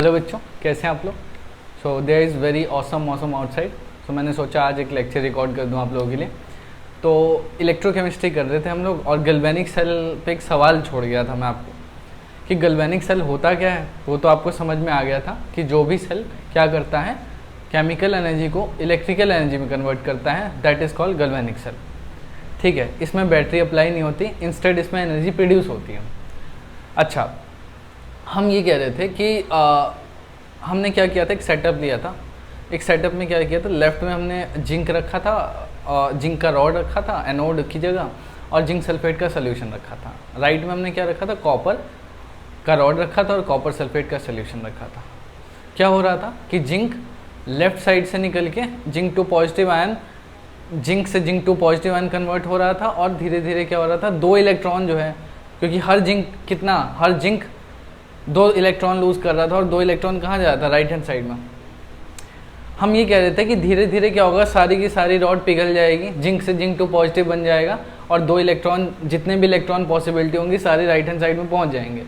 Hello बच्चों, कैसे हैं आप लोग। So there is very awesome मौसम आउटसाइड। सो मैंने सोचा आज एक लेक्चर रिकॉर्ड कर दूं आप लोगों के लिए। तो इलेक्ट्रोकेमिस्ट्री कर रहे थे हम लोग और गैल्वेनिक सेल पे एक सवाल छोड़ गया था मैं आपको कि गैल्वेनिक सेल होता क्या है। वो तो आपको समझ में आ गया था कि जो भी सेल क्या करता है, केमिकल एनर्जी को इलेक्ट्रिकल एनर्जी में कन्वर्ट करता है, that is called galvanic cell. ठीक है, इसमें बैटरी अप्लाई नहीं होती, इंस्टेड इसमें एनर्जी प्रोड्यूस होती है। अच्छा, हम ये कह रहे थे कि हमने क्या किया था, एक सेटअप लिया था। एक सेटअप में क्या किया था, लेफ्ट में हमने जिंक रखा था, जिंक का रॉड रखा था एनोड की जगह, और जिंक सल्फेट का सोल्यूशन रखा था। राइट में हमने क्या रखा था, कॉपर का रॉड रखा था और कॉपर सल्फेट का सोल्यूशन रखा था। क्या हो रहा था कि जिंक लेफ्ट साइड से निकल के zinc two positive ion, zinc से zinc two positive ion convert हो रहा था, और धीरे धीरे क्या हो रहा था, दो इलेक्ट्रॉन जो है, क्योंकि हर जिंक 2 इलेक्ट्रॉन लूज कर रहा था, और 2 इलेक्ट्रॉन कहाँ जा रहा था, राइट हैंड साइड में। हम ये कह रहे थे कि धीरे धीरे क्या होगा, सारी की सारी रॉड पिघल जाएगी, जिंक से जिंक टू पॉजिटिव बन जाएगा, और 2 इलेक्ट्रॉन, जितने भी इलेक्ट्रॉन पॉसिबिलिटी होंगी सारी राइट हैंड साइड में पहुंच जाएंगे।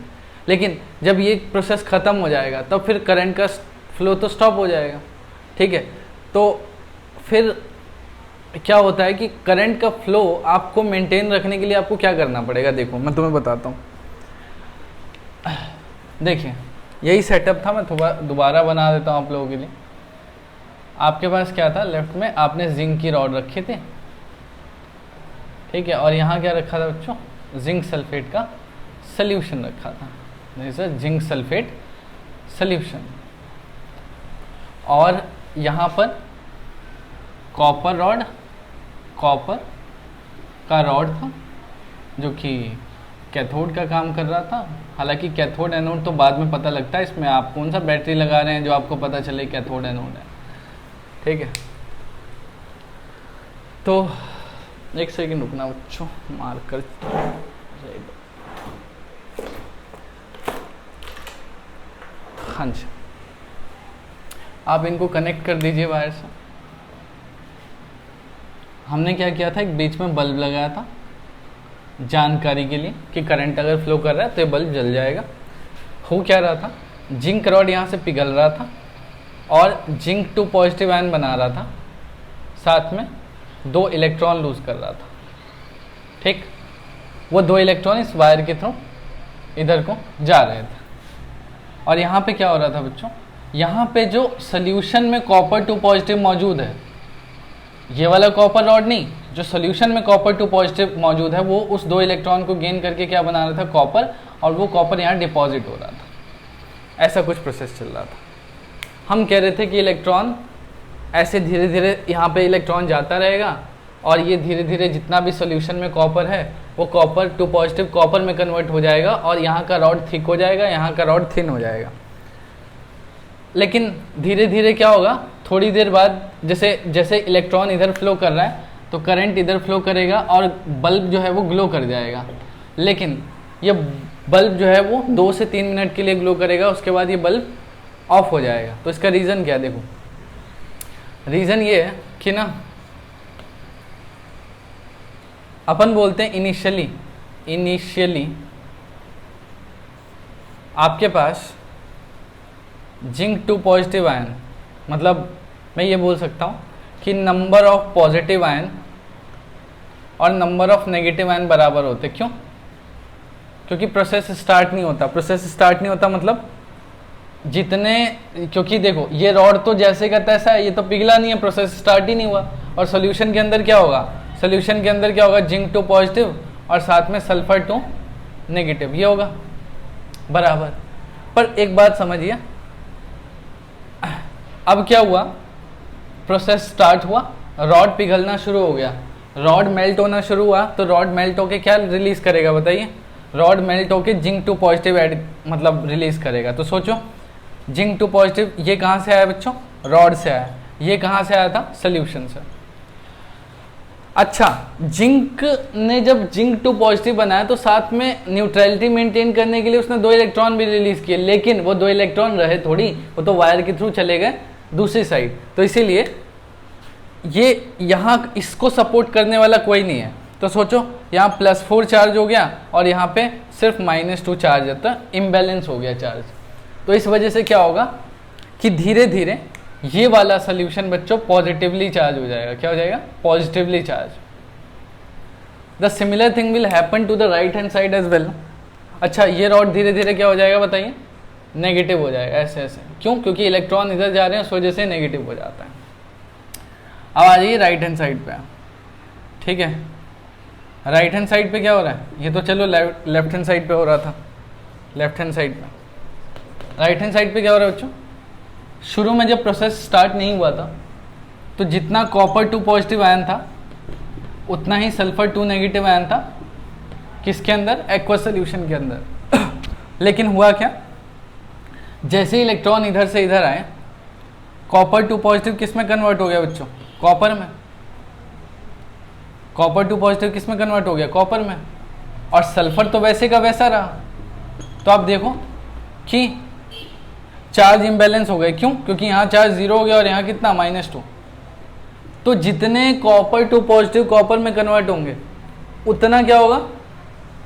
लेकिन जब ये प्रोसेस ख़त्म हो जाएगा तब फिर करंट का फ्लो तो स्टॉप हो जाएगा। ठीक है, तो फिर क्या होता है कि करंट का फ्लो आपको मेंटेन रखने के लिए आपको क्या करना पड़ेगा। देखो मैं तुम्हें बताता हूँ। देखिए यही सेटअप था, मैं दोबारा बना देता हूँ आप लोगों के लिए। आपके पास क्या था, लेफ्ट में आपने जिंक की रॉड रखी थी, ठीक है, और यहाँ क्या रखा था बच्चों, जिंक सल्फेट का सल्यूशन रखा था, जैसे जिंक सल्फेट सल्यूशन। और यहाँ पर कॉपर का रॉड था जो कि कैथोड का काम कर रहा था। हालांकि कैथोड एनोड तो बाद में पता लगता है, इसमें आप कौन सा बैटरी लगा रहे हैं जो आपको पता चले कैथोड एनोड है। ठीक है, तो एक सेकंड रुकना बच्चों, मार्कर। हाँ जी, आप इनको कनेक्ट कर दीजिए वायर से। हमने क्या किया था, एक बीच में बल्ब लगाया था जानकारी के लिए कि करंट अगर फ्लो कर रहा है तो ये बल्ब जल जाएगा। हो क्या रहा था, जिंक रॉड यहाँ से पिघल रहा था और जिंक टू पॉजिटिव आयन बना रहा था, साथ में 2 इलेक्ट्रॉन लूज कर रहा था। ठीक, वो 2 इलेक्ट्रॉन इस वायर के थ्रू इधर को जा रहे थे। और यहाँ पे क्या हो रहा था बच्चों, यहाँ पे जो सोल्यूशन में कॉपर टू पॉजिटिव मौजूद है, ये वाला कॉपर रॉड नहीं, जो सोल्यूशन में कॉपर टू पॉजिटिव मौजूद है, वो उस 2 इलेक्ट्रॉन को गेन करके क्या बना रहा था, कॉपर, और वो कॉपर यहाँ डिपॉजिट हो रहा था। ऐसा कुछ प्रोसेस चल रहा था। हम कह रहे थे कि इलेक्ट्रॉन ऐसे धीरे धीरे यहाँ पे इलेक्ट्रॉन जाता रहेगा, और ये धीरे धीरे जितना भी सोल्यूशन में कॉपर है वो कॉपर टू पॉजिटिव कॉपर में कन्वर्ट हो जाएगा, और यहाँ का रॉड थिक हो जाएगा, यहाँ का रॉड थिन हो जाएगा। लेकिन धीरे धीरे क्या होगा, थोड़ी देर बाद जैसे जैसे इलेक्ट्रॉन इधर फ्लो कर रहा है तो करंट इधर फ्लो करेगा और बल्ब जो है वो ग्लो कर जाएगा। लेकिन ये बल्ब जो है वो 2 से 3 मिनट के लिए ग्लो करेगा, उसके बाद ये बल्ब ऑफ हो जाएगा। तो इसका रीज़न क्या है, देखो रीज़न ये है कि ना, अपन बोलते हैं इनिशियली आपके पास जिंक टू पॉजिटिव आयन, मतलब मैं ये बोल सकता हूँ कि नंबर ऑफ पॉजिटिव आयन और नंबर ऑफ नेगेटिव आयन बराबर होते। क्यों? क्योंकि प्रोसेस स्टार्ट नहीं होता मतलब जितने, क्योंकि देखो ये रॉड तो जैसे का तैसा है, ये तो पिघला नहीं है, प्रोसेस स्टार्ट ही नहीं हुआ। और सोल्यूशन के अंदर क्या होगा, जिंक टू पॉजिटिव और साथ में सल्फर टू नेगेटिव, ये होगा बराबर। पर एक बात समझिए, अब क्या हुआ, प्रोसेस स्टार्ट हुआ, रॉड पिघलना शुरू हो गया, रॉड मेल्ट होना शुरू हुआ, तो रॉड मेल्ट होके क्या रिलीज करेगा बताइए, रॉड मेल्ट होके जिंक टू पॉजिटिव मतलब रिलीज करेगा। तो सोचो, जिंक टू पॉजिटिव ये कहाँ से आया बच्चों, रॉड से आया, ये कहाँ से आया था, सोल्यूशन से। अच्छा, जिंक ने जब जिंक टू पॉजिटिव बनाया तो साथ में न्यूट्रलिटी मेंटेन करने के लिए उसने 2 इलेक्ट्रॉन भी रिलीज किए, लेकिन वो 2 इलेक्ट्रॉन रहे थोड़ी, वो तो वायर के थ्रू चले गए दूसरी साइड। तो इसीलिए ये यहाँ इसको सपोर्ट करने वाला कोई नहीं है। तो सोचो यहाँ +4 चार्ज हो गया और यहाँ पे सिर्फ -2 चार्ज है, तो इम्बैलेंस हो गया चार्ज। तो इस वजह से क्या होगा कि धीरे धीरे ये वाला सोल्यूशन बच्चों पॉजिटिवली चार्ज हो जाएगा। क्या हो जाएगा? Positively charge. The similar thing will happen to the right hand side as well. अच्छा, ये रॉड धीरे धीरे क्या हो जाएगा बताइए? नेगेटिव हो जाएगा, ऐसे ऐसे। क्यों? क्योंकि इलेक्ट्रॉन इधर जा रहे हैं, उस वजह से नेगेटिव हो जाता है। अब आ जाइए राइट हैंड साइड पे। ठीक है, राइट हैंड साइड पे क्या हो रहा है? ये तो चलो लेफ्ट हैंड साइड पे हो रहा था। लेफ्ट हैंड साइड पे, राइट हैंड साइड पे क्या हो रहा है बच्चों? शुरू में जब प्रोसेस स्टार्ट नहीं हुआ था तो जितना कॉपर 2 पॉजिटिव आयन था उतना ही सल्फर 2 नेगेटिव आयन था। किसके अंदर? एक्वस सोल्यूशन के अंदर। लेकिन हुआ क्या? जैसे इलेक्ट्रॉन इधर से इधर आए, कॉपर 2 पॉजिटिव किस में कन्वर्ट हो गया बच्चों? कॉपर में। कॉपर 2 पॉजिटिव किस में कन्वर्ट हो गया? कॉपर में। और सल्फर तो वैसे का वैसा रहा। तो आप देखो कि चार्ज इम्बैलेंस हो गए। क्यों? क्योंकि यहाँ चार्ज 0 हो गया और यहाँ कितना? -2। तो जितने कॉपर 2 पॉजिटिव कॉपर में कन्वर्ट होंगे उतना क्या होगा?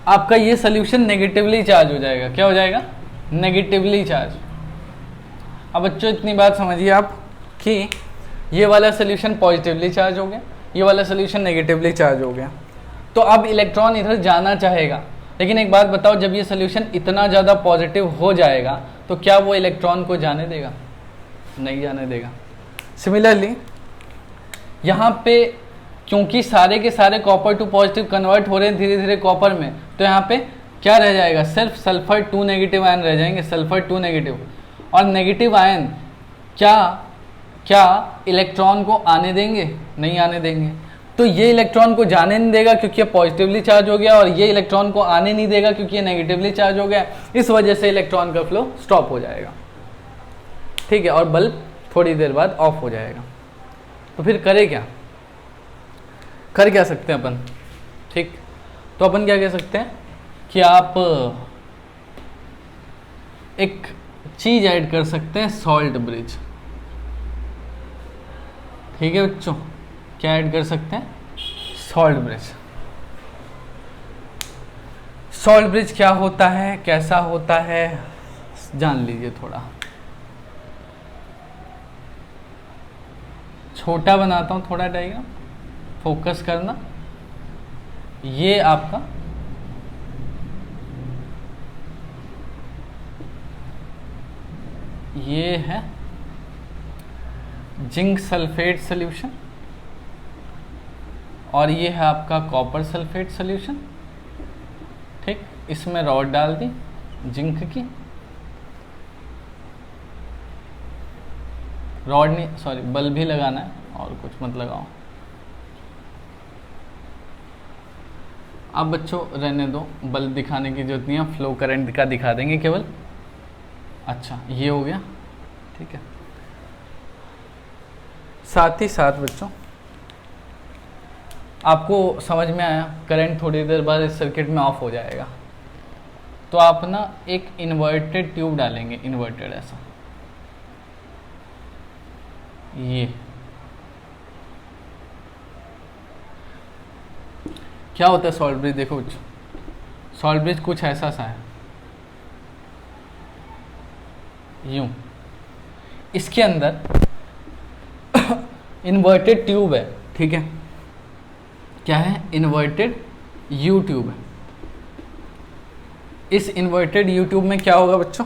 आपका ये सोल्यूशन नेगेटिवली चार्ज हो जाएगा। क्या हो जाएगा? Negatively charge. अब बच्चों इतनी बात समझिए आप कि ये वाला सोल्यूशन पॉजिटिवली चार्ज हो गया, ये वाला सोल्यूशन नेगेटिवली चार्ज हो गया। तो अब इलेक्ट्रॉन इधर जाना चाहेगा, लेकिन एक बात बताओ, जब ये सोल्यूशन इतना ज़्यादा पॉजिटिव हो जाएगा तो क्या वो इलेक्ट्रॉन को जाने देगा? नहीं जाने देगा। सिमिलरली यहाँ पे क्योंकि सारे के सारे कॉपर 2 पॉजिटिव कन्वर्ट हो रहे हैं धीरे धीरे कॉपर में, तो यहाँ पे क्या रह जाएगा? सिर्फ सल्फर 2 नेगेटिव आयन रह जाएंगे, सल्फर 2 नेगेटिव। और नेगेटिव आयन क्या इलेक्ट्रॉन को आने देंगे? नहीं आने देंगे। तो ये इलेक्ट्रॉन को जाने नहीं देगा क्योंकि ये पॉजिटिवली चार्ज हो गया, और ये इलेक्ट्रॉन को आने नहीं देगा क्योंकि ये नेगेटिवली चार्ज हो गया। इस वजह से इलेक्ट्रॉन का फ्लो स्टॉप हो जाएगा। ठीक है, और बल्ब थोड़ी देर बाद ऑफ हो जाएगा। तो फिर करे क्या? कर क्या सकते हैं अपन? ठीक, तो अपन क्या कह सकते हैं कि आप एक चीज ऐड कर सकते हैं, सॉल्ट ब्रिज। ठीक है बच्चों, क्या ऐड कर सकते हैं? Salt bridge. सॉल्ट ब्रिज क्या होता है, कैसा होता है, जान लीजिए। थोड़ा छोटा बनाता हूं, थोड़ा डायग्राम फोकस करना। ये आपका ये है जिंक सल्फेट सॉल्यूशन, और ये है आपका कॉपर सल्फेट सॉल्यूशन। ठीक, इसमें रॉड डाल दी जिंक की, रॉड नहीं सॉरी बल्ब ही लगाना है और कुछ मत लगाओ। अब बच्चों रहने दो, बल्ब दिखाने की जरूरत नहीं है, फ्लो करंट का दिखा देंगे केवल। अच्छा, ये हो गया। ठीक है, साथ ही साथ बच्चों आपको समझ में आया, करंट थोड़ी देर बाद इस सर्किट में ऑफ हो जाएगा। तो आप ना एक इन्वर्टेड ट्यूब डालेंगे, इन्वर्टेड ऐसा, ये क्या होता है सॉल्ट ब्रिज? देखो बच्चों, सॉल्ट ब्रिज कुछ ऐसा सा है, यूं। इसके अंदर इन्वर्टेड ट्यूब है। ठीक है, क्या है? इन्वर्टेड यू ट्यूब है। इस इन्वर्टेड यू ट्यूब में क्या होगा बच्चों?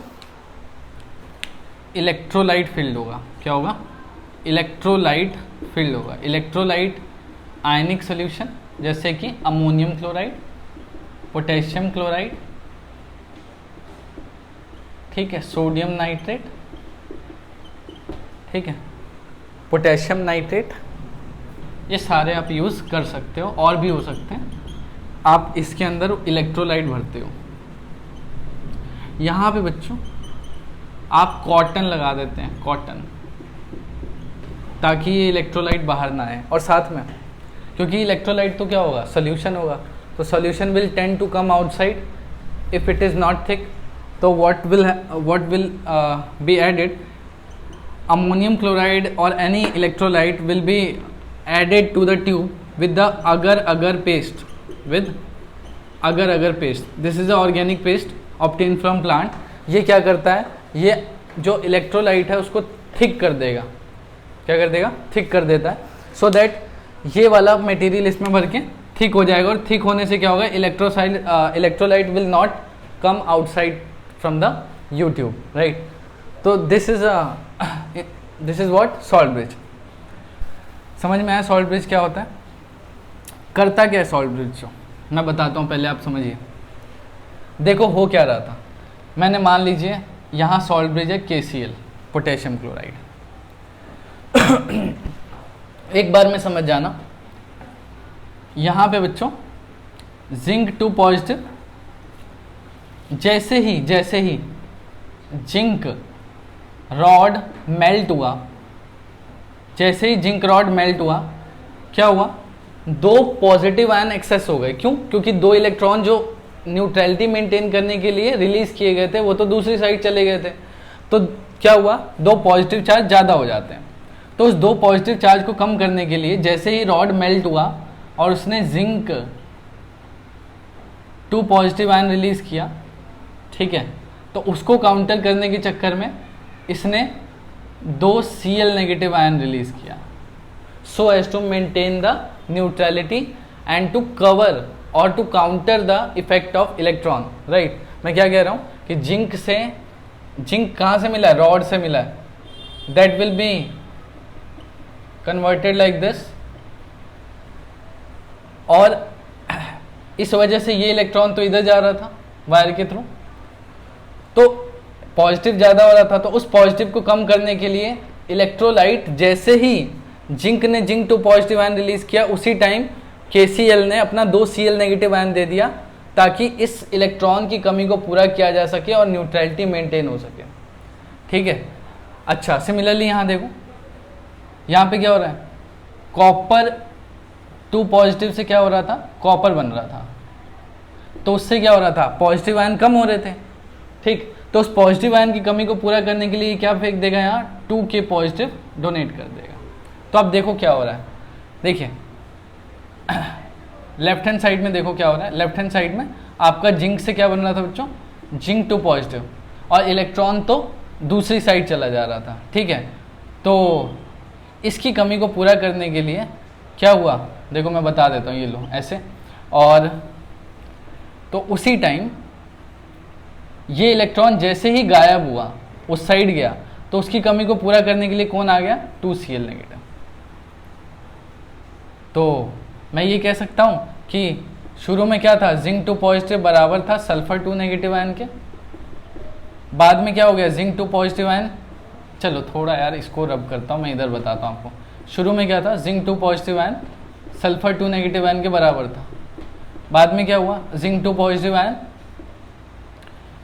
इलेक्ट्रोलाइट फील्ड होगा। क्या होगा? इलेक्ट्रोलाइट फील्ड होगा। इलेक्ट्रोलाइट आयनिक सॉल्यूशन जैसे कि अमोनियम क्लोराइड, पोटेशियम क्लोराइड, ठीक है, सोडियम नाइट्रेट, ठीक है, पोटेशियम नाइट्रेट, ये सारे आप यूज़ कर सकते हो। और भी हो सकते हैं। आप इसके अंदर इलेक्ट्रोलाइट भरते हो। यहाँ पे बच्चों आप कॉटन लगा देते हैं, कॉटन, ताकि ये इलेक्ट्रोलाइट बाहर ना आए। और साथ में क्योंकि इलेक्ट्रोलाइट तो क्या होगा? सोल्यूशन होगा, तो solution will tend to come outside if it is not thick. तो what will be added? Ammonium chloride और any electrolyte will be added to the tube with the agar paste, with agar paste. This is the organic paste obtained from plant. ये क्या करता है? ये जो electrolyte है उसको थिक कर देगा। क्या कर देगा? थिक कर देता है, सो दैट ये वाला मटेरियल इसमें भर के थिक हो जाएगा, और थिक होने से क्या होगा, electrolyte will not come outside from the U tube, right. तो this is what salt bridge. समझ में आया सॉल्ट ब्रिज क्या होता है? करता क्या है सॉल्ट ब्रिज? जो मैं बताता हूँ, पहले आप समझिए। देखो हो क्या रहा था, मैंने मान लीजिए यहाँ सॉल्ट ब्रिज है KCl, पोटेशियम क्लोराइड। एक बार में समझ जाना, यहाँ पे बच्चों जिंक 2 पॉजिटिव, जैसे ही जिंक रॉड मेल्ट हुआ, जैसे ही जिंक रॉड मेल्ट हुआ, क्या हुआ, 2 पॉजिटिव आयन एक्सेस हो गए। क्यों? क्योंकि 2 इलेक्ट्रॉन जो न्यूट्रलिटी मेंटेन करने के लिए रिलीज किए गए थे वो तो दूसरी साइड चले गए थे, तो क्या हुआ, 2 पॉजिटिव चार्ज ज़्यादा हो जाते हैं। तो उस 2 पॉजिटिव चार्ज को कम करने के लिए जैसे ही रॉड मेल्ट हुआ और उसने जिंक 2 पॉजिटिव आयन रिलीज किया, ठीक है, तो उसको काउंटर करने के चक्कर में इसने 2 Cl नेगेटिव आयन रिलीज किया, so as to maintain the neutrality and to cover और to counter the effect of electron, right. मैं क्या कह रहा हूँ कि जिंक कहाँ से मिला है? रॉड से मिला है, that will be converted like this, और इस वजह से ये इलेक्ट्रॉन तो इधर जा रहा था वायर के थ्रू, तो पॉजिटिव ज़्यादा हो रहा था, तो उस पॉजिटिव को कम करने के लिए इलेक्ट्रोलाइट जैसे ही जिंक ने जिंक 2 पॉजिटिव आयन रिलीज किया, उसी टाइम KCl ने अपना 2 Cl नेगेटिव आयन दे दिया, ताकि इस इलेक्ट्रॉन की कमी को पूरा किया जा सके और न्यूट्रलिटी मेंटेन हो सके, ठीक है। अच्छा, सिमिलरली यहाँ देखो, यहाँ पे क्या हो रहा है, कॉपर 2 पॉजिटिव से क्या हो रहा था, कॉपर बन रहा था, तो उससे क्या हो रहा था, पॉजिटिव आयन कम हो रहे थे, ठीक। तो उस पॉजिटिव आयन की कमी को पूरा करने के लिए क्या फेंक देगा, यहाँ 2K पॉजिटिव डोनेट कर देगा। तो अब देखो क्या हो रहा है, देखिए लेफ्ट हैंड साइड में देखो क्या हो रहा है। लेफ्ट हैंड साइड में आपका जिंक से क्या बन रहा था बच्चों, जिंक 2 पॉजिटिव, और इलेक्ट्रॉन तो दूसरी साइड चला जा रहा था, ठीक है। तो इसकी कमी को पूरा करने के लिए क्या हुआ, देखो मैं बता देता हूँ, ये लो ऐसे, और तो उसी टाइम ये इलेक्ट्रॉन जैसे ही गायब हुआ, उस साइड गया, तो उसकी कमी को पूरा करने के लिए कौन आ गया, 2 Cl नेगेटिव। तो मैं ये कह सकता हूँ कि शुरू में क्या था, जिंक 2 पॉजिटिव बराबर था सल्फर 2 नेगेटिव आयन के, बाद में क्या हो गया, जिंक 2 पॉजिटिव आयन, चलो थोड़ा यार इसको रब करता हूँ, मैं इधर बताता हूँ आपको। शुरू में क्या था, zinc 2 positive ion sulphur 2 negative ion के बराबर था, बाद में क्या हुआ, जिंक 2 पॉजिटिव आयन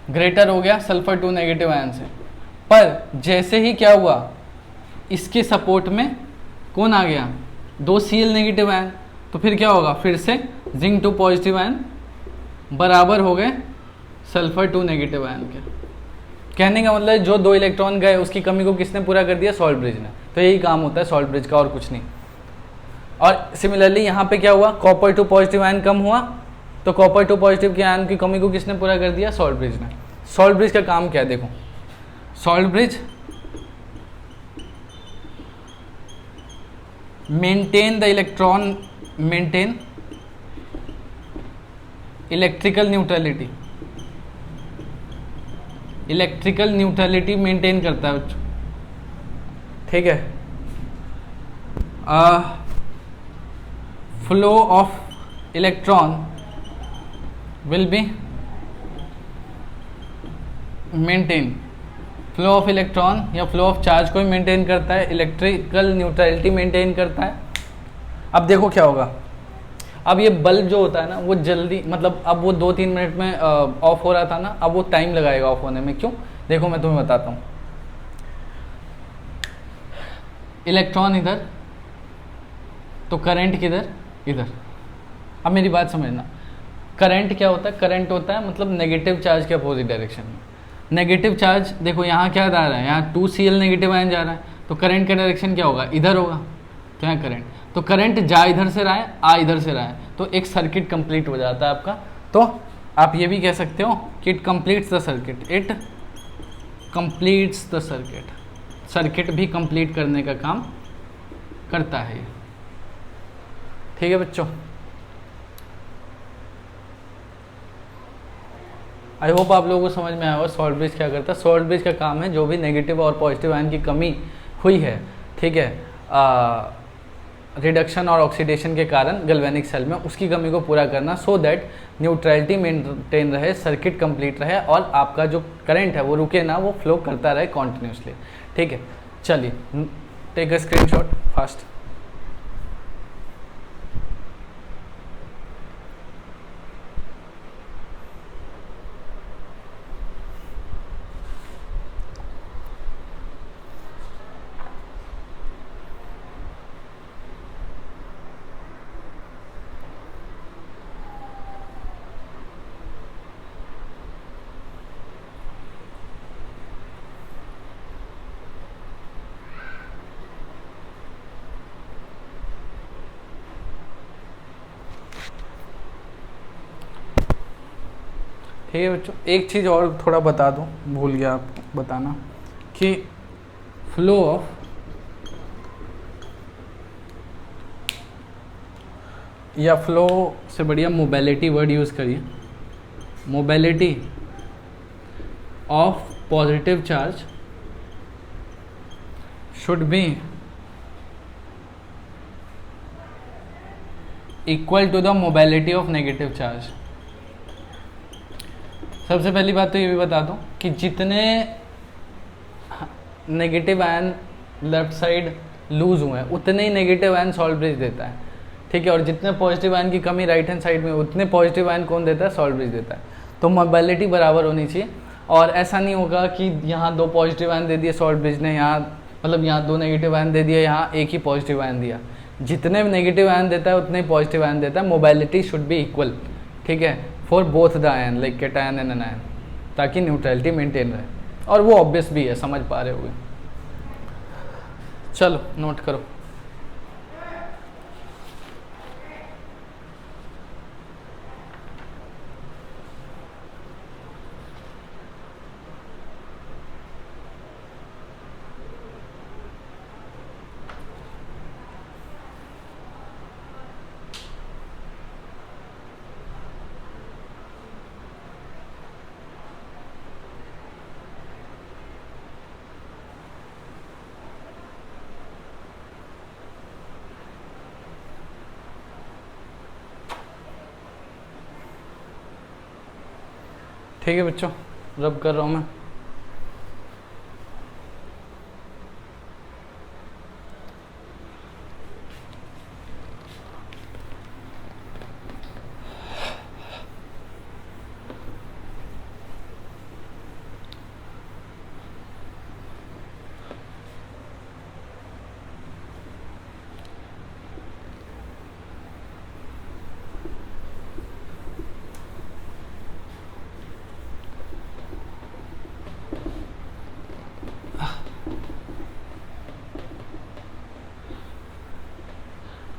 ग्रेटर हो गया सल्फर 2 नेगेटिव आयन से, पर जैसे ही क्या हुआ, इसके सपोर्ट में कौन आ गया, 2 Cl नेगेटिव आयन, तो फिर क्या होगा, फिर से जिंक 2 पॉजिटिव आयन बराबर हो गए सल्फर 2 नेगेटिव आयन के। कहने का मतलब जो 2 इलेक्ट्रॉन गए उसकी कमी को किसने पूरा कर दिया, सॉल्ट ब्रिज ने। तो यही काम होता है सॉल्ट ब्रिज का, और कुछ नहीं। और सिमिलरली यहाँ पे क्या हुआ, कॉपर 2 पॉजिटिव आयन कम हुआ, तो कॉपर 2 पॉजिटिव के आयन की कमी को किसने पूरा कर दिया, सॉल्ट ब्रिज ने। सॉल्ट ब्रिज का काम क्या है, देखो salt bridge maintain the electron, maintain electrical neutrality, electrical neutrality maintain करता है बच्चों, ठीक है। Flow of electron will be maintain, flow of electron या फ्लो ऑफ चार्ज को भी मेंटेन करता है, इलेक्ट्रिकल न्यूट्रलिटी मेंटेन करता है। अब देखो क्या होगा, अब ये बल्ब जो होता है ना वो जल्दी, मतलब अब वो 2-3 मिनट में ऑफ हो रहा था ना, अब वो टाइम लगाएगा ऑफ होने में। क्यों, देखो मैं तुम्हें बताता हूँ। इलेक्ट्रॉन इधर, तो करंट किधर, इधर। अब मेरी बात समझना, करंट क्या होता है, करंट होता है मतलब नेगेटिव चार्ज के अपोजिट डायरेक्शन में। नेगेटिव चार्ज देखो यहाँ क्या जा रहा है, यहाँ 2 Cl नेगेटिव आयन जा रहा है, तो करंट का डायरेक्शन क्या होगा, इधर होगा। तो यहाँ करंट, तो करंट जा इधर से रहा है, आ इधर से रहा है, तो एक सर्किट कंप्लीट हो जाता है आपका। तो आप ये भी कह सकते हो कि it completes the circuit, it completes the circuit, circuit भी कंप्लीट करने का काम करता है। ठीक है बच्चों, आई होप आप लोगों को समझ में आया होगा सॉल्ट ब्रिज क्या करता है। सॉल्ट ब्रिज का काम है जो भी नेगेटिव और पॉजिटिव आयन की कमी हुई है, ठीक है, रिडक्शन और ऑक्सीडेशन के कारण गैल्वेनिक सेल में, उसकी कमी को पूरा करना, सो दैट न्यूट्रलिटी मेंटेन रहे, सर्किट कंप्लीट रहे और आपका जो करंट है वो रुके ना, वो फ्लो करता रहे कॉन्टिन्यूसली। ठीक है, चलिए टेक अ स्क्रीनशॉट फास्ट। ठीक है बच्चों, एक चीज़ और थोड़ा बता दूं, भूल गया आपको बताना, कि फ्लो ऑफ या फ्लो से बढ़िया मोबिलिटी वर्ड यूज़ करिए, mobility of positive charge should be equal to the mobility of negative charge. सबसे पहली बात तो ये भी बता दूं कि जितने negative ion left side loose हुए हैं उतने ही नेगेटिव आयन सॉल्ट ब्रिज देता है। ठीक है, और जितने पॉजिटिव आयन की कमी राइट हैंड साइड में उतने पॉजिटिव आयन कौन देता है, सॉल्ट ब्रिज देता है। तो मोबिलिटी बराबर होनी चाहिए, और ऐसा नहीं होगा कि यहाँ 2 पॉजिटिव आयन दे दिए सॉल्ट ब्रिज ने, यहाँ मतलब यहाँ 2 नेगेटिव आयन दे दिया, यहाँ एक ही पॉजिटिव आयन दिया। जितने नेगेटिव आयन देता है उतने ही पॉजिटिव आयन देता है। मोबिलिटी शुड बी इक्वल, ठीक है, for both the ion like cation and anion, ताकि न्यूट्रलिटी मेंटेन रहे, और वो ऑब्वियस भी है, समझ पा रहे होगे। चलो नोट करो। ठीक है बच्चों, रब कर रहा हूँ मैं।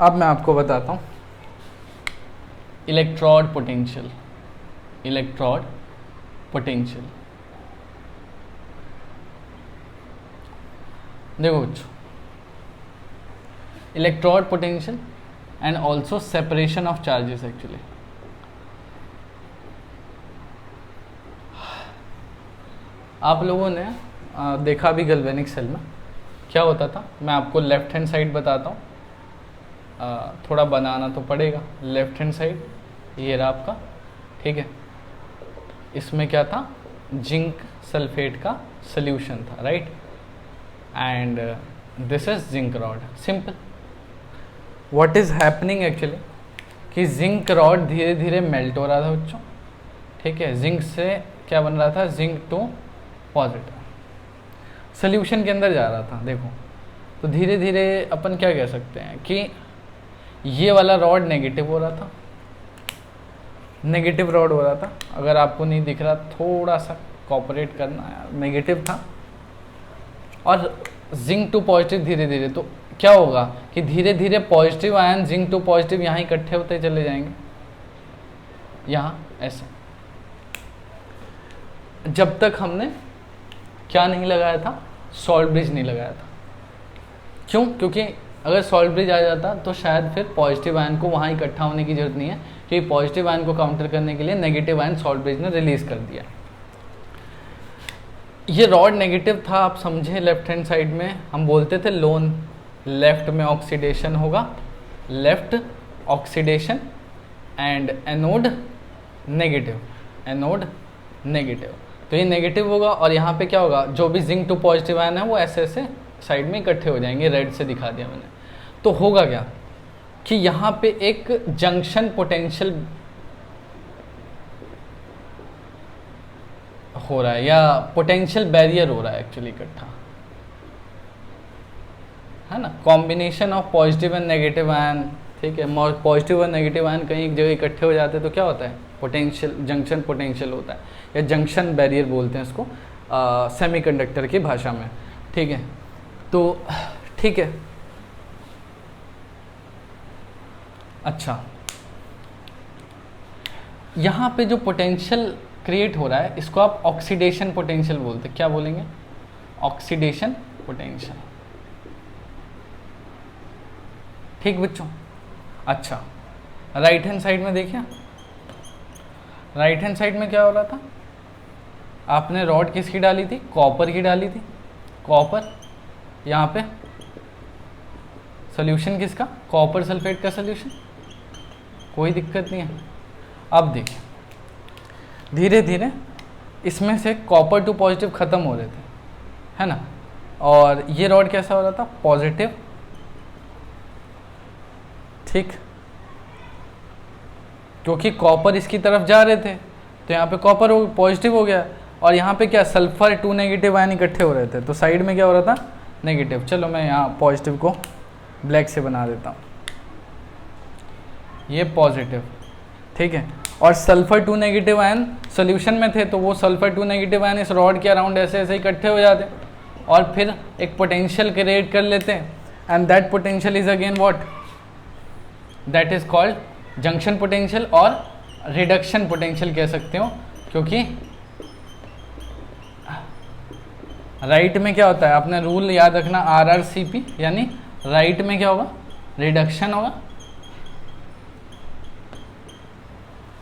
अब मैं आपको बताता हूँ इलेक्ट्रोड पोटेंशियल। इलेक्ट्रोड पोटेंशियल, देखो बच्चों, electrode potential and also separation of charges. Actually आप लोगों ने देखा भी गैल्वेनिक सेल में क्या होता था। मैं आपको लेफ्ट हैंड साइड बताता हूँ, थोड़ा बनाना तो पड़ेगा। लेफ्ट हैंड साइड ये रहा आपका, ठीक है, इसमें क्या था, जिंक सल्फेट का सोल्यूशन था, right, and this is zinc rod. Simple, what is happening actually कि जिंक रॉड धीरे धीरे मेल्ट हो रहा था बच्चों, ठीक है, जिंक से क्या बन रहा था, जिंक टू पॉजिटिव सोल्यूशन के अंदर जा रहा था। देखो तो धीरे धीरे अपन क्या कह सकते हैं कि ये वाला रॉड नेगेटिव हो रहा था, नेगेटिव रॉड हो रहा था। अगर आपको नहीं दिख रहा थोड़ा सा कॉपरेट करना यार, नेगेटिव था, और जिंक टू पॉजिटिव धीरे धीरे। तो क्या होगा कि धीरे धीरे positive ion zinc two positive यहाँ इकट्ठे होते चले जाएंगे, यहाँ ऐसे, जब तक हमने क्या नहीं लगाया था, सॉल्ट ब्रिज नहीं लगाया था। क्यों? क्योंकि अगर सॉल्ट ब्रिज आ जाता तो शायद फिर पॉजिटिव आयन को वहाँ इकट्ठा होने की जरूरत नहीं है, क्योंकि पॉजिटिव आयन को काउंटर करने के लिए नेगेटिव आयन सॉल्ट ब्रिज ने रिलीज कर दिया। ये रॉड नेगेटिव था, आप समझे। लेफ्ट हैंड साइड में हम बोलते थे लोन, लेफ्ट में ऑक्सीडेशन होगा, left oxidation and anode negative, anode negative. तो ये नेगेटिव होगा और यहाँ पे क्या होगा, जो भी जिंक टू पॉजिटिव आयन है वो ऐसे ऐसे साइड में इकट्ठे हो जाएंगे, रेड से दिखा दिया मैंने। तो होगा क्या कि यहाँ पे एक जंक्शन पोटेंशियल हो रहा है, या पोटेंशियल बैरियर हो रहा है एक्चुअली इकट्ठा, है ना, combination of positive and negative ion. ठीक है, पॉजिटिव और नेगेटिव आयन कहीं एक जगह इकट्ठे हो जाते हैं तो क्या होता है, पोटेंशियल, जंक्शन पोटेंशियल होता है, या जंक्शन बैरियर बोलते हैं इसको सेमीकंडक्टर की भाषा में। ठीक है, तो ठीक है, अच्छा, यहाँ पे जो पोटेंशियल क्रिएट हो रहा है इसको आप ऑक्सीडेशन पोटेंशियल बोलते हैं। क्या बोलेंगे? Oxidation potential. ठीक बच्चों? अच्छा, राइट हैंड साइड में देखिए, राइट हैंड साइड में क्या हो रहा था, आपने रॉड किसकी डाली थी, कॉपर की डाली थी, कॉपर। यहाँ पे सोल्यूशन किसका, कॉपर सल्फेट का सोल्यूशन, कोई दिक्कत नहीं है। अब देखिए धीरे धीरे इसमें से कॉपर टू पॉजिटिव खत्म हो रहे थे, है ना, और ये रॉड कैसा हो रहा था, पॉजिटिव। ठीक, क्योंकि कॉपर इसकी तरफ जा रहे थे तो यहाँ पे कॉपर हो पॉजिटिव हो गया, और यहाँ पे क्या, सल्फर टू नेगेटिव आयन इकट्ठे हो रहे थे, तो साइड में क्या हो रहा था, नेगेटिव। चलो मैं यहाँ पॉजिटिव को ब्लैक से बना देता हूँ, ये पॉजिटिव। ठीक है, और sulphur two negative ion solution में थे, तो वो सल्फर टू नेगेटिव आयन इस रॉड के अराउंड ऐसे ऐसे इकट्ठे हो जाते और फिर एक पोटेंशियल क्रिएट कर लेते हैं, and that potential is again what, that is called junction potential और रिडक्शन पोटेंशियल कह सकते हो, क्योंकि राइट में क्या होता है, आपने रूल याद रखना RRCP, यानी राइट में क्या होगा, रिडक्शन होगा,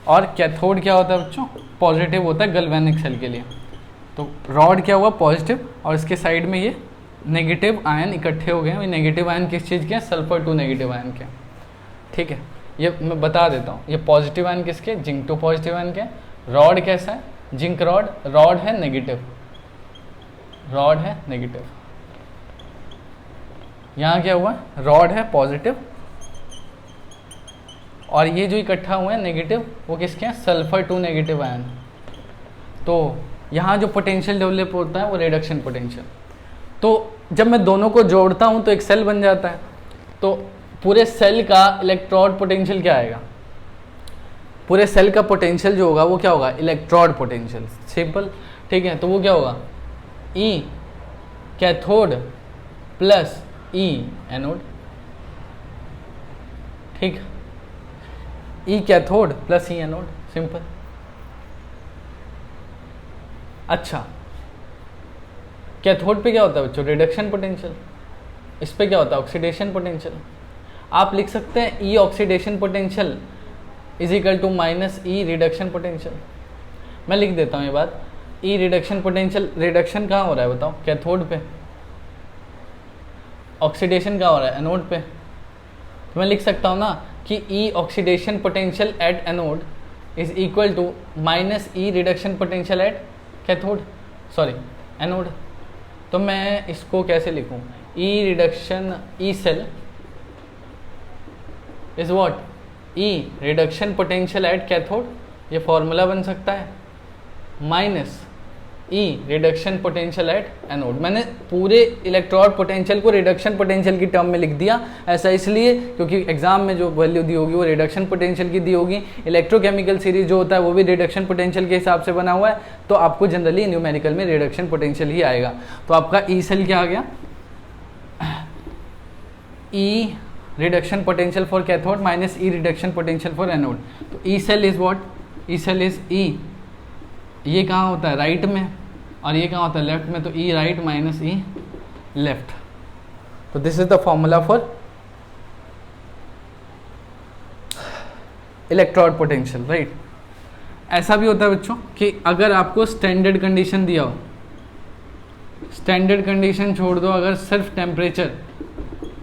और कैथोड क्या होता है बच्चों, पॉजिटिव होता है गैल्वेनिक सेल के लिए। तो रॉड क्या हुआ, पॉजिटिव, और इसके साइड में ये नेगेटिव आयन इकट्ठे हो गए। नेगेटिव आयन किस चीज़ के हैं, सल्फर टू नेगेटिव आयन के। ठीक है, ये मैं बता देता हूँ, ये पॉजिटिव आयन किसके, जिंक टू पॉजिटिव आयन के। रॉड कैसा है, जिंक रॉड, रॉड है नेगेटिव, रॉड है नेगेटिव। यहाँ क्या हुआ, रॉड है पॉजिटिव, और ये जो इकट्ठा हुए हैं नेगेटिव, वो किसके हैं, सल्फर टू नेगेटिव आयन। तो यहाँ जो पोटेंशियल डेवलप होता है वो रिडक्शन पोटेंशियल। तो जब मैं दोनों को जोड़ता हूँ तो एक सेल बन जाता है, तो पूरे सेल का इलेक्ट्रोड पोटेंशियल क्या आएगा, पूरे सेल का पोटेंशियल जो होगा वो क्या होगा, इलेक्ट्रोड पोटेंशियल, सिंपल। ठीक है, तो वो क्या होगा, E cathode plus E anode. ठीक, E cathode plus E anode, simple. अच्छा, कैथोड पे क्या होता है बच्चों, रिडक्शन पोटेंशियल, इस पे क्या होता है, ऑक्सीडेशन पोटेंशियल। आप लिख सकते हैं E oxidation potential is equal to minus E reduction potential. मैं लिख देता हूँ ये बात, E रिडक्शन पोटेंशियल, रिडक्शन कहाँ हो रहा है बताओ, कैथोड पे, ऑक्सीडेशन कहाँ हो रहा है, एनोड पे। तो मैं लिख सकता हूँ ना कि E oxidation potential at anode is equal to minus E reduction potential at cathode, sorry anode. तो मैं इसको कैसे लिखूँ, E reduction, E cell is what, E reduction potential at cathode, ये फॉर्मूला बन सकता है, minus E reduction potential at anode. मैंने पूरे इलेक्ट्रोड पोटेंशियल को रिडक्शन पोटेंशियल की टर्म में लिख दिया, ऐसा इसलिए क्योंकि एग्जाम में जो वैल्यू दी होगी वो रिडक्शन पोटेंशियल की दी होगी। इलेक्ट्रोकेमिकल सीरीज जो होता है वो भी रिडक्शन पोटेंशियल के हिसाब से बना हुआ है, तो आपको जनरली न्यूमेरिकल में रिडक्शन पोटेंशियल ही आएगा। तो आपका E सेल क्या आ गया, E reduction potential for cathode minus E reduction potential for anode. तो E cell is what, E cell is E, ये कहाँ होता है, राइट में, और ये क्या होता है लेफ्ट में, तो ई राइट माइनस ई लेफ्ट। तो this is the formula for electrode potential, right. ऐसा भी होता है बच्चों कि अगर आपको स्टैंडर्ड कंडीशन दिया हो, स्टैंडर्ड कंडीशन छोड़ दो, अगर सिर्फ टेम्परेचर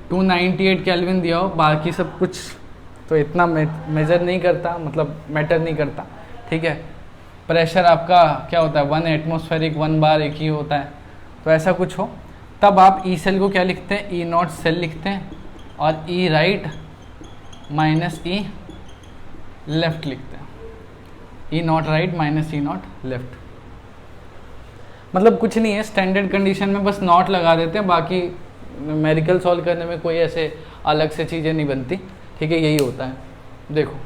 298 केल्विन दिया हो, बाकी सब कुछ तो इतना मेजर नहीं करता, मतलब मैटर नहीं करता, ठीक है। प्रेशर आपका क्या होता है 1 एटमॉस्फेरिक 1 बार एक ही होता है, तो ऐसा कुछ हो तब आप ई सेल को क्या लिखते हैं, ई नॉट सेल लिखते हैं, और E right minus E left लिखते हैं, E naught right minus E naught left. मतलब कुछ नहीं है, स्टैंडर्ड कंडीशन में बस नॉट लगा देते हैं, बाकी न्यूमेरिकल सॉल्व करने में कोई ऐसे अलग से चीज़ें नहीं बनती, ठीक है, यही होता है। देखो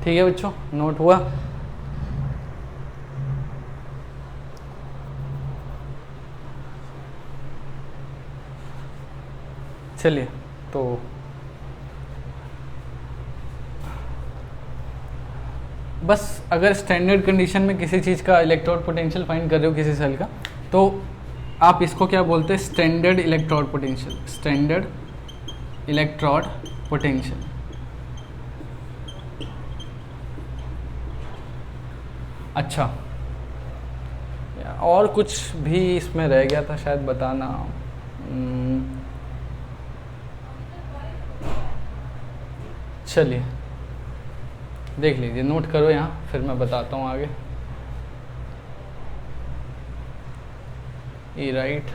ठीक है बच्चों, नोट हुआ। चलिए तो बस अगर स्टैंडर्ड कंडीशन में किसी चीज़ का इलेक्ट्रोड पोटेंशियल फाइंड कर रहे हो किसी सेल का, तो आप इसको क्या बोलते हैं, standard electrode potential, standard electrode potential. अच्छा, और कुछ भी इसमें रह गया था शायद बताना। चलिए देख लीजिए, नोट करो यहाँ, फिर मैं बताता हूँ आगे। ई राइट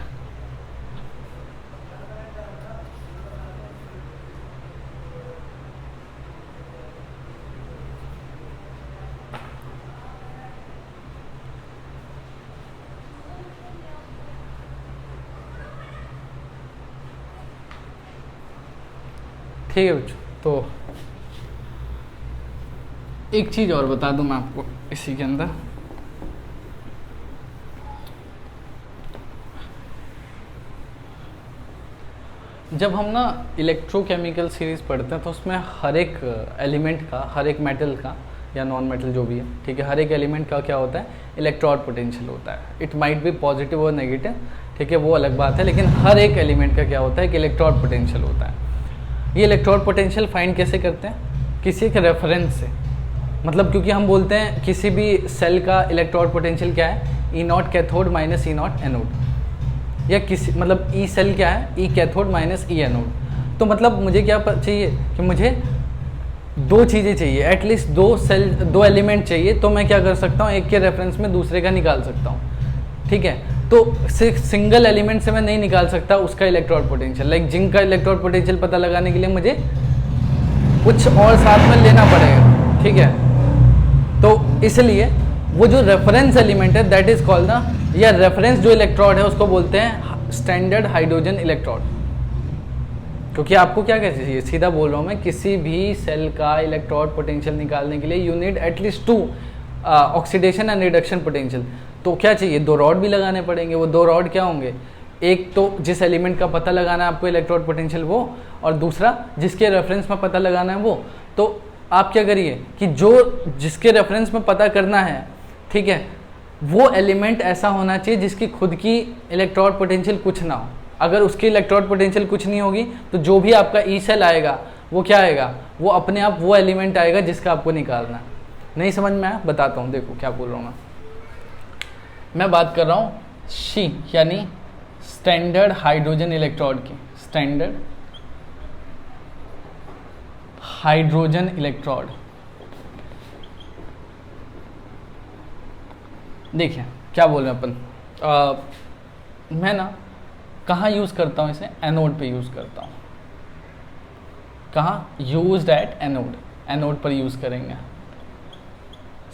ठीक है बच्चों। तो एक चीज़ और बता दूं मैं आपको इसी के अंदर, जब हम ना इलेक्ट्रोकेमिकल सीरीज़ पढ़ते हैं तो उसमें हर एक एलिमेंट का, हर एक मेटल का या नॉन मेटल जो भी है, ठीक है, हर एक एलिमेंट का क्या होता है, इलेक्ट्रोड पोटेंशियल होता है। इट माइट बी पॉजिटिव और नेगेटिव, ठीक है, वो अलग बात है, लेकिन हर एक एलिमेंट का क्या होता है कि इलेक्ट्रोड पोटेंशियल होता है। ये इलेक्ट्रोड पोटेंशियल फाइंड कैसे करते हैं, किसी एक रेफरेंस से, मतलब क्योंकि हम बोलते हैं किसी भी सेल का इलेक्ट्रोड पोटेंशियल क्या है, E naught cathode minus E naught anode, या किसी मतलब ई सेल क्या है, E cathode minus E anode. तो मतलब मुझे क्या चाहिए कि मुझे दो चीज़ें चाहिए, एटलीस्ट दो एलिमेंट चाहिए, तो मैं क्या कर सकता हूँ, एक के रेफरेंस में दूसरे का निकाल सकता हूँ, ठीक है। तो सिर्फ सिंगल एलिमेंट से मैं नहीं निकाल सकता उसका इलेक्ट्रोड पोटेंशियल। लाइक जिंक का इलेक्ट्रोड पोटेंशियल पता लगाने के लिए मुझे कुछ और साथ में लेना पड़ेगा, ठीक है। तो इसलिए वो जो रेफरेंस एलिमेंट है दैट इज कॉल्ड द, या रेफरेंस जो इलेक्ट्रोड है उसको बोलते हैं स्टैंडर्ड हाइड्रोजन इलेक्ट्रोड। क्योंकि आपको क्या कहना चाहिए, सीधा बोल रहा हूँ मैं, किसी भी सेल का इलेक्ट्रोड पोटेंशियल निकालने के लिए you need at least 2 oxidation and reduction potential. तो क्या चाहिए, 2 रॉड भी लगाने पड़ेंगे। वो 2 रॉड क्या होंगे, एक तो जिस एलिमेंट का पता लगाना है आपको इलेक्ट्रोड पोटेंशियल वो, और दूसरा जिसके रेफरेंस में पता लगाना है वो। तो आप क्या करिए कि जो जिसके रेफरेंस में पता करना है, ठीक है, वो एलिमेंट ऐसा होना चाहिए जिसकी खुद की इलेक्ट्रोड पोटेंशियल कुछ ना हो। अगर उसकी इलेक्ट्रोड पोटेंशियल कुछ नहीं होगी तो जो भी आपका ई सेल आएगा वो क्या आएगा, वो अपने आप वो एलिमेंट आएगा जिसका आपको निकालना है। नहीं समझ में आया, बताता हूँ, देखो क्या बोल रहा हूँ मैं बात कर रहा हूँ शी यानी स्टैंडर्ड हाइड्रोजन इलेक्ट्रोड की, स्टैंडर्ड हाइड्रोजन इलेक्ट्रोड। देखिए क्या बोल रहे हैं अपन, मैं ना कहाँ यूज़ करता हूँ इसे, एनोड पे यूज़ करता हूँ। कहाँ यूज्ड एट एनोड, एनोड पर यूज़ करेंगे।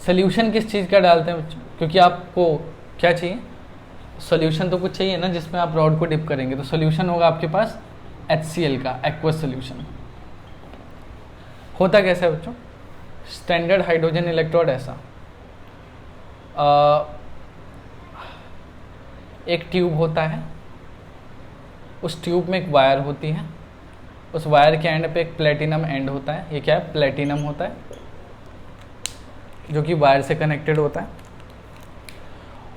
सोल्यूशन किस चीज़ का डालते हैं बच्चों, क्योंकि आपको क्या चाहिए, सोल्यूशन तो कुछ चाहिए ना जिसमें आप रॉड को डिप करेंगे, तो सोल्यूशन होगा आपके पास HCl का एक्वस सोल्यूशन। होता कैसा है बच्चों, स्टैंडर्ड हाइड्रोजन इलेक्ट्रोड ऐसा, एक ट्यूब होता है, उस ट्यूब में एक वायर होती है, उस वायर के एंड पे एक प्लेटिनम एंड होता है, ये क्या है, प्लेटिनम होता है जो कि वायर से कनेक्टेड होता है।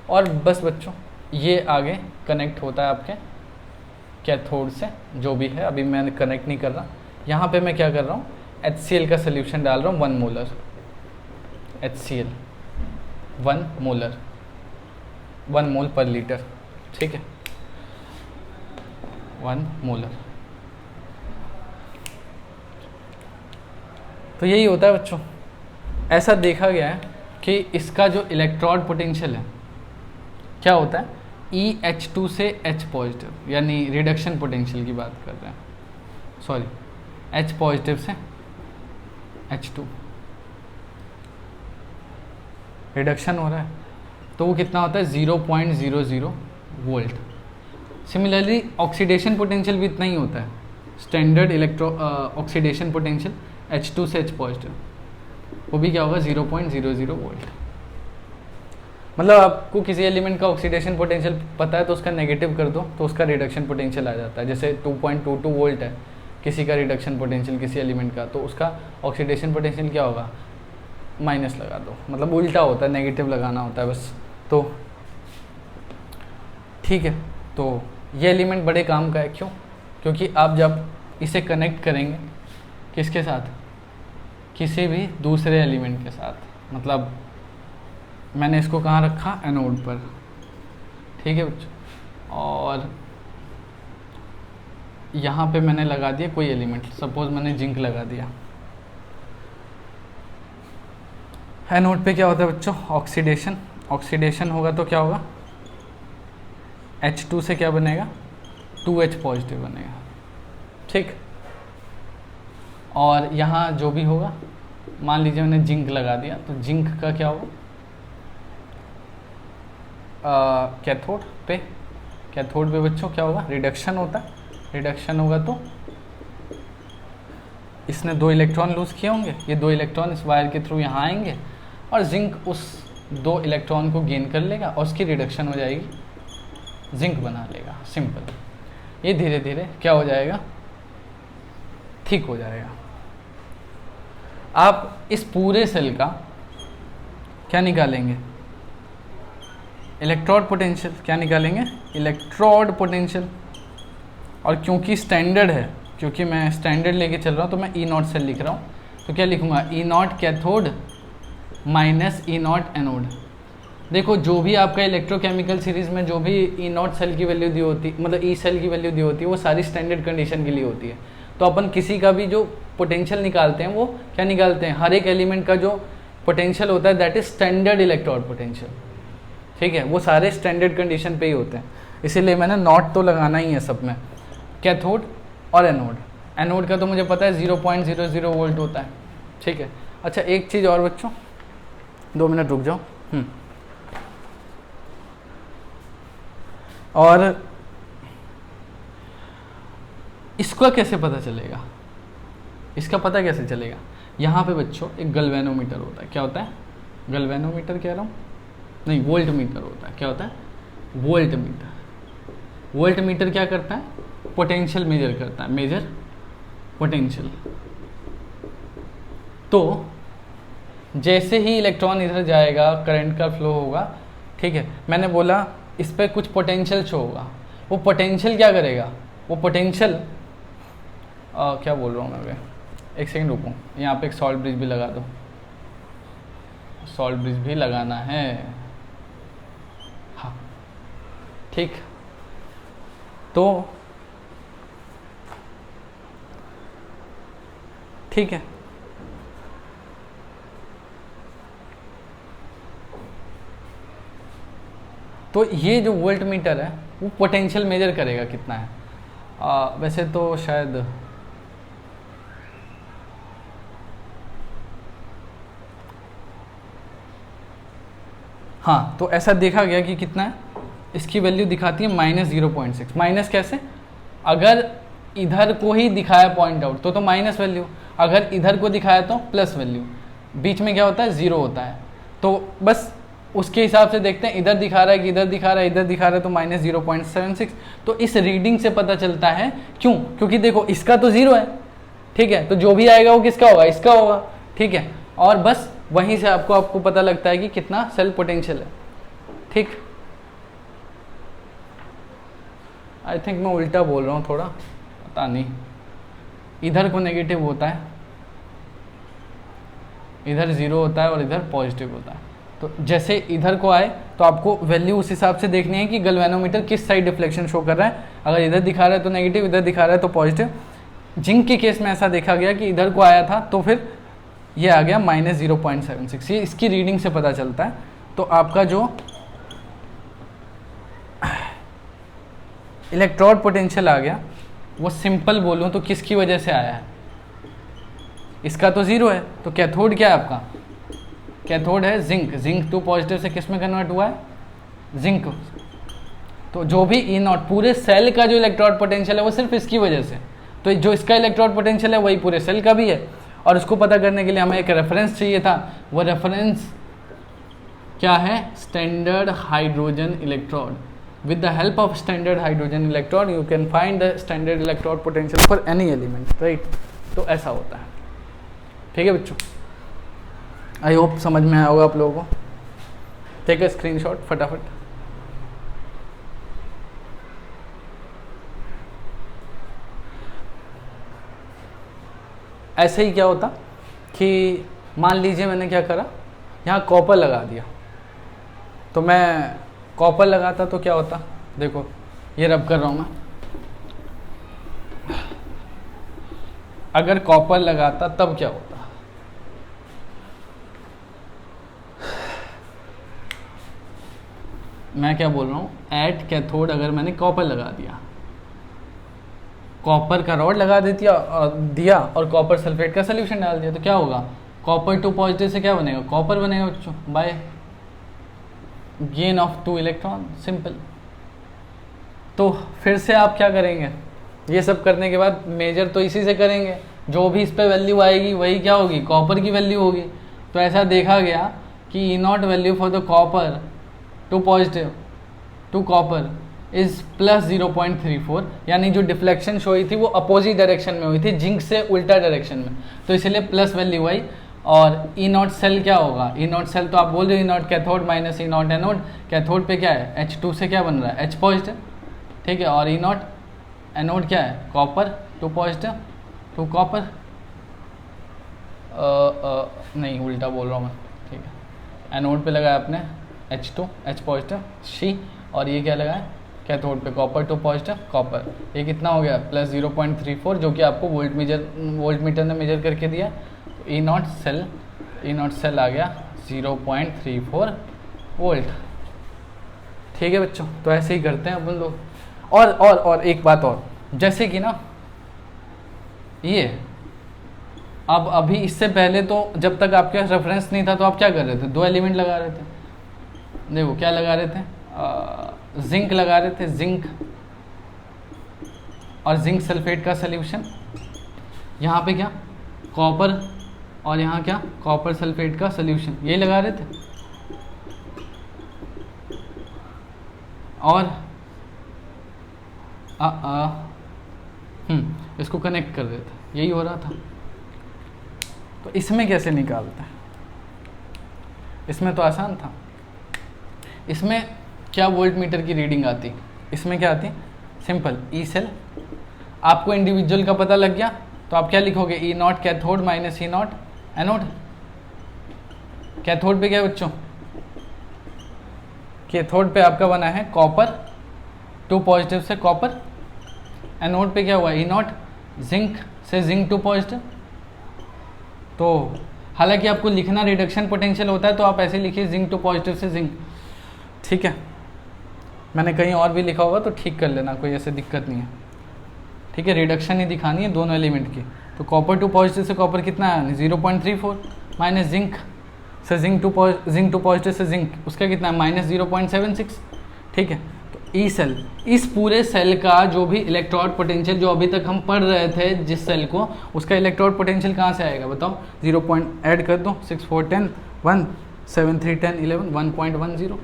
और बस बच्चों ये आगे कनेक्ट होता है आपके कैथोड से, जो भी है अभी मैं कनेक्ट नहीं कर रहा। यहाँ पे मैं क्या कर रहा हूँ, HCl का सोल्यूशन डाल रहा हूँ 1 मोलर, HCl 1 मोलर, 1 मोल पर लीटर, ठीक है, 1 मोलर। तो यही होता है बच्चों, ऐसा देखा गया है कि इसका जो इलेक्ट्रोड पोटेंशियल है क्या होता है, EH2 से H पॉजिटिव, यानी रिडक्शन पोटेंशियल की बात कर रहे हैं, सॉरी H पॉजिटिव से H2 रिडक्शन हो रहा है, तो वो कितना होता है 0.00 वोल्ट। सिमिलरली ऑक्सीडेशन पोटेंशियल भी इतना ही होता है, स्टैंडर्ड ऑक्सीडेशन पोटेंशियल H2 से H पॉजिटिव, वो भी क्या होगा 0.00 वोल्ट। मतलब आपको किसी एलिमेंट का ऑक्सीडेशन पोटेंशियल पता है तो उसका नेगेटिव कर दो तो उसका रिडक्शन पोटेंशियल आ जाता है। जैसे 2.22 वोल्ट है किसी का रिडक्शन पोटेंशियल किसी एलिमेंट का, तो उसका ऑक्सीडेशन पोटेंशियल क्या होगा, माइनस लगा दो, मतलब उल्टा होता है, नेगेटिव लगाना होता है बस। तो ठीक है, तो ये एलिमेंट बड़े काम का है, क्यों, क्योंकि आप जब इसे कनेक्ट करेंगे किसके साथ, किसी भी दूसरे एलिमेंट के साथ, मतलब मैंने इसको कहाँ रखा, एनोड पर, ठीक है बच्चों, और यहाँ पे मैंने लगा दिया कोई एलिमेंट, सपोज मैंने जिंक लगा दिया। एनोड पे क्या होता है बच्चों, ऑक्सीडेशन, ऑक्सीडेशन होगा तो क्या होगा, H2 से क्या बनेगा, 2H पॉजिटिव बनेगा, ठीक। और यहाँ जो भी होगा, मान लीजिए मैंने जिंक लगा दिया, तो जिंक का क्या होगा, कैथोड पे, कैथोड पे बच्चों क्या होगा, रिडक्शन होता है, रिडक्शन होगा तो इसने 2 इलेक्ट्रॉन लूज किए होंगे, ये 2 इलेक्ट्रॉन इस वायर के थ्रू यहाँ आएंगे और जिंक उस 2 इलेक्ट्रॉन को गेन कर लेगा और उसकी रिडक्शन हो जाएगी, जिंक बना लेगा, सिंपल। ये धीरे धीरे क्या हो जाएगा, ठीक हो जाएगा। आप इस पूरे सेल का क्या निकालेंगे, इलेक्ट्रोड पोटेंशियल, क्या निकालेंगे, इलेक्ट्रोड पोटेंशियल। और क्योंकि स्टैंडर्ड है, क्योंकि मैं स्टैंडर्ड लेके चल रहा हूँ तो मैं E0 सेल लिख रहा हूँ, तो क्या लिखूँगा, E0 cathode minus E0 anode. देखो जो भी आपका इलेक्ट्रोकेमिकल सीरीज में जो भी E0 सेल की वैल्यू दी होती, मतलब E सेल की वैल्यू दी होती है, वो सारी स्टैंडर्ड कंडीशन के लिए होती है। तो अपन किसी का भी जो पोटेंशियल निकालते हैं वो क्या निकालते हैं, हर एक एलिमेंट का जो पोटेंशियल होता है that is standard electrode potential, ठीक है, वो सारे स्टैंडर्ड कंडीशन पे ही होते हैं। इसीलिए मैंने नॉट तो लगाना ही है सब में, कैथोड और एनोड। एनोड का तो मुझे पता है 0.00 वोल्ट होता है, ठीक है। अच्छा एक चीज़ और बच्चों, 2 मिनट रुक जाओ। और इसका कैसे पता चलेगा, इसका पता कैसे चलेगा, यहाँ पे बच्चों एक गैल्वेनोमीटर होता है, क्या होता है, गैल्वेनोमीटर कह रहा हूँ, नहीं वोल्ट मीटर होता है, क्या होता है, वोल्ट मीटर। वोल्ट मीटर क्या करता है, पोटेंशियल मेजर करता है, मेजर पोटेंशियल। तो जैसे ही इलेक्ट्रॉन इधर जाएगा करंट का फ्लो होगा, ठीक है, मैंने बोला इस पर कुछ पोटेंशियल शो होगा, वो पोटेंशियल क्या करेगा, वो पोटेंशियल क्या बोल रहा हूँ मैं, एक सेकंड रुको, यहाँ पे एक सॉल्ट ब्रिज भी लगा दो। सॉल्ट ब्रिज भी लगाना है। हाँ ठीक, तो ठीक है, तो ये जो वोल्ट मीटर है वो पोटेंशियल मेजर करेगा कितना है। वैसे तो शायद हाँ, तो ऐसा देखा गया कि कितना है, इसकी वैल्यू दिखाती है -0.6। माइनस कैसे, अगर इधर को ही दिखाया पॉइंट आउट तो माइनस वैल्यू, अगर इधर को दिखाया तो प्लस वैल्यू, बीच में क्या होता है, 0 होता है। तो बस उसके हिसाब से देखते हैं, इधर दिखा रहा है कि इधर दिखा रहा है, इधर दिखा रहा है, तो -0.76। तो इस रीडिंग से पता चलता है, क्यों, क्योंकि देखो इसका तो 0 है, ठीक है, तो जो भी आएगा वो किसका होगा, इसका होगा, ठीक है, और बस वहीं से आपको पता लगता है कि कितना सेल पोटेंशियल है। ठीक, आई थिंक मैं उल्टा बोल रहा हूँ थोड़ा, पता नहीं, इधर को नेगेटिव होता है, इधर 0 होता है और इधर पॉजिटिव होता है। तो जैसे इधर को आए तो आपको वैल्यू उस हिसाब से देखनी है कि गैल्वेनोमीटर किस साइड डिफ्लेक्शन शो कर रहा है। अगर इधर दिखा रहा है तो नेगेटिव, इधर दिखा रहा है तो पॉजिटिव। जिंक के केस में ऐसा देखा गया कि इधर को आया था तो फिर ये आ गया -0.76। ये इसकी रीडिंग से पता चलता है। तो आपका जो इलेक्ट्रोड पोटेंशियल आ गया वो सिंपल बोलूँ तो किसकी वजह से आया है, इसका तो 0 है, तो कैथोड क्या है आपका, कैथोड है जिंक। जिंक 2 पॉजिटिव से किस में कन्वर्ट हुआ है, जिंक। तो जो भी E0 पूरे सेल का जो इलेक्ट्रोड पोटेंशियल है वो सिर्फ इसकी वजह से, तो जो इसका इलेक्ट्रोड पोटेंशियल है वही पूरे सेल का भी है। और उसको पता करने के लिए हमें एक रेफरेंस चाहिए था, वो रेफरेंस क्या है, standard hydrogen electrode. With the help of standard hydrogen electrode you can find the standard electrode potential for any element, right. तो ऐसा होता है, ठीक है बच्चों, आई होप समझ में आया होगा आप लोगों को। टेक अ स्क्रीनशॉट फटाफट। ऐसे ही क्या होता कि मान लीजिए मैंने क्या करा, यहाँ कॉपर लगा दिया, तो मैं कॉपर लगाता तो क्या होता, देखो ये रब कर रहा हूँ मैं, अगर कॉपर लगाता तब क्या होता, मैं क्या बोल रहा हूँ, एट कैथोड अगर मैंने कॉपर लगा दिया, कॉपर का रॉड लगा दिया और कॉपर सल्फेट का सोल्यूशन डाल दिया, तो क्या होगा, कॉपर 2 पॉजिटिव से क्या बनेगा, कॉपर बनेगा बच्चों, by gain of 2 electron, simple. तो फिर से आप क्या करेंगे, ये सब करने के बाद मेजर तो इसी से करेंगे, जो भी इस पे वैल्यू आएगी वही क्या होगी, कॉपर की वैल्यू होगी। तो ऐसा देखा गया कि E0 value for the copper 2 positive to copper is +0.34, यानी जो डिफ्लेक्शन शो हुई थी वो अपोजिट डायरेक्शन में हुई थी, जिंक से उल्टा डायरेक्शन में, तो इसलिए प्लस वैल्यू आई। और E0 सेल क्या होगा, E0 सेल तो आप बोल रहे हो E0 cathode minus E0 anode, cathode पे क्या है, H2 से क्या बन रहा है, H पॉजिटिव, ठीक है, और E0 एनोड क्या है, कॉपर 2 पॉजिटिव टू कॉपर, नहीं उल्टा बोल रहा हूँ मैं, ठीक है, एनोड पे लगाया आपने H2 H पॉजिटिव C, और ये क्या लगाया, कैथोड पे कॉपर 2 पॉजिटिव कॉपर, ये कितना हो गया +0.34, जो कि आपको वोल्ट मीटर ने मेजर करके दिया। E0 सेल आ गया 0.34 वोल्ट, ठीक है बच्चों। तो ऐसे ही करते हैं अपन लोग। और एक बात और, जैसे कि ना ये अब अभी इससे पहले तो जब तक आपके पास रेफरेंस नहीं था तो आप क्या कर रहे थे, 2 एलिमेंट लगा रहे थे, देखो क्या लगा रहे थे, जिंक लगा रहे थे, जिंक और जिंक सल्फेट का सल्यूशन, यहाँ पे क्या कॉपर, और यहाँ क्या कॉपर सल्फेट का सल्यूशन, यही लगा रहे थे, और इसको कनेक्ट कर रहे थे, यही हो रहा था। तो इसमें कैसे निकालते हैं, इसमें तो आसान था, इसमें क्या वोल्ट मीटर की रीडिंग आती, इसमें क्या आती, सिंपल ई सेल, आपको इंडिविजुअल का पता लग गया तो आप क्या लिखोगे, E0 cathode minus E0 anode, cathode पे क्या है बच्चों, कैथोड पे आपका बना है कॉपर, 2 पॉजिटिव से कॉपर। एनोड पे क्या हुआ, ई नॉट, जिंक से जिंक 2 पॉजिटिव। तो हालांकि आपको लिखना रिडक्शन पोटेंशियल होता है तो आप ऐसे लिखिए जिंक 2 पॉजिटिव से जिंक, ठीक है। मैंने कहीं और भी लिखा होगा तो ठीक कर लेना, कोई ऐसे दिक्कत नहीं है, ठीक है। रिडक्शन ही दिखानी है दोनों एलिमेंट की। तो कॉपर 2 पॉजिटिव से कॉपर कितना है 0.34, माइनस जिंक से जिंक 2 पॉजिटिव से जिंक, उसका कितना है -0.76, ठीक है। तो ई सेल, इस पूरे सेल का जो भी इलेक्ट्रोड पोटेंशियल जो अभी तक हम पढ़ रहे थे जिस सेल को, उसका इलेक्ट्रोड पोटेंशियल कहाँ से आएगा बताओ, 0 पॉइंट ऐड कर दो, 6 4 10 1 7 3 10 11 1.10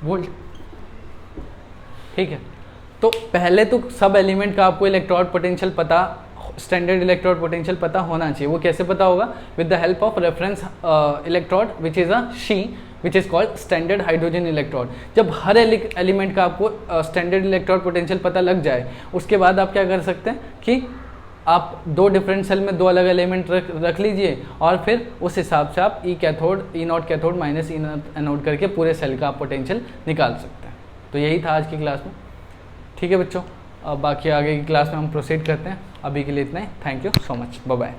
वोल्ट, ठीक है। तो पहले तो सब एलिमेंट का आपको इलेक्ट्रोड पोटेंशियल पता, स्टैंडर्ड इलेक्ट्रोड पोटेंशियल पता होना चाहिए। वो कैसे पता होगा, with the help of reference electrode which is a she which is called standard hydrogen electrode. जब हर एलिमेंट का आपको स्टैंडर्ड इलेक्ट्रोड पोटेंशियल पता लग जाए, उसके बाद आप क्या कर सकते हैं कि आप 2 डिफरेंट सेल में 2 अलग एलिमेंट रख लीजिए और फिर उस हिसाब से आप ई कैथोड, ई naught cathode minus E naught anode करके पूरे सेल का आप पोटेंशियल निकाल सकते हैं। तो यही था आज की क्लास में, ठीक है बच्चों। अब बाकी आगे की क्लास में हम प्रोसीड करते हैं। अभी के लिए इतना ही, thank you so much, bye bye.